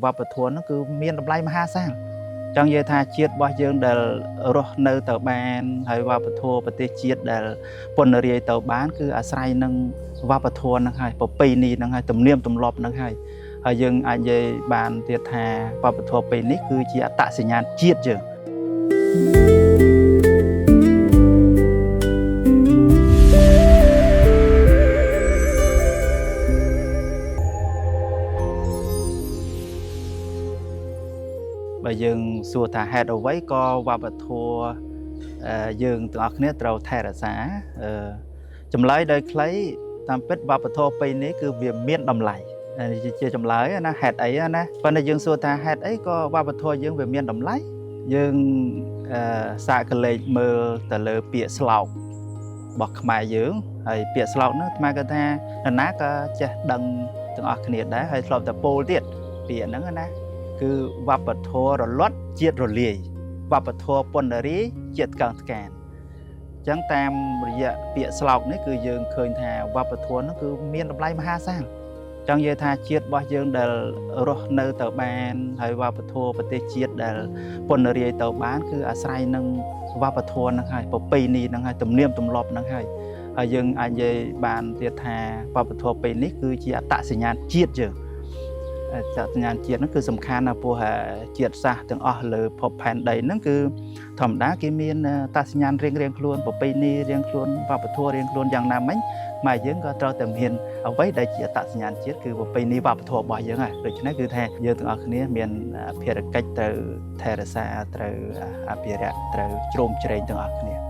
វប្បធម៌នោះគឺមានតម្លៃមហាសាលចង់និយាយថាជាតិរបស់យើងដែលរស់នៅទៅបានហើយវប្បធម៌ប្រទេសជាតិដែលពន្ធរាយទៅបានគឺអាស្រ័យនឹងវប្បធម៌ហ្នឹងហើយប្រពៃណីហ្នឹងហើយទំនៀមទម្លាប់ហ្នឹងហើយយើងអាចនិយាយបានទៀតថាវប្បធម៌ពេលនេះគឺជាអត្តសញ្ញាណជាតិយើងបើយើងសួរថាហេតុអ្វីក៏វប្បធម៌យើងទាំងអស់គ្នាត្រូវថែរក្សាចម្លើយដោយខ្លីតាមពិតវប្បធម៌ពេលនេះគឺវាមានតម្លៃជាចម្លើយណាហេតុអីណាប៉ុន្តែយើងសួរថាហេតុអីក៏វប្បធម៌យើងវាមានតម្លៃយើងសាកកលេចមើលទៅលើពាក្យស្លោករបស់ខ្មែរយើងហើយពាក្យស្លោកនោះអាត្មាគាត់ថានរណាក៏ចេះដឹងទាំងអស់គ្នាដែរហើយធ្លាប់តែពោលទៀតពាក្យហ្នឹងណាគឺវប្បធម៌រលត់ជាតិរលាយវប្បធម៌ពន្ធរាយជាតិកឹងថ្កានអញ្ចឹងតាមរយៈពាក្យស្លោកនេះគឺយើងឃើញថាវប្បធម៌នោះគឺមានតម្លៃមហាសាលចង់និយាយថាជាតិរបស់យើងដែលរស់នៅទៅបានហើយវប្បធម៌ប្រទេសជាតិដែលពន្ធរាយទៅបានគឺអាស្រ័យនឹងវប្បធម៌ហ្នឹងហើយប្រពៃណីហ្នឹងហើយទំនៀមទម្លាប់ហ្នឹងហើយយើងអាចនិយាយបានទៀតថាវប្បធម៌ពេលនេះគឺជាអត្តសញ្ញាណជាតិយើងសញ្ញាណជាតិហ្នឹងគឺសំខាន់ណាស់ព្រោះជាតិសាសន៍ទាំងអស់លើភពផែនដីហ្នឹងគឺធម្មតាគេមានតសញ្ញាណរៀងខ្លួនប្រពៃណីរៀងខ្លួនវប្បធម៌រៀងខ្លួនយ៉ាងណាមិញម៉ែយើងក៏ត្រូវតែមានអ្វីដែលជាអត្តសញ្ញាណជាតិគឺប្រពៃណីវប្បធម៌របស់យើងហើយដូច្នេះគឺថាយើងទាំងអស់គ្នាមានភារកិច្ចត្រូវថែរក្សាត្រូវអភិរក្សត្រូវជ្រោមជ្រែងទាំងអស់គ្នា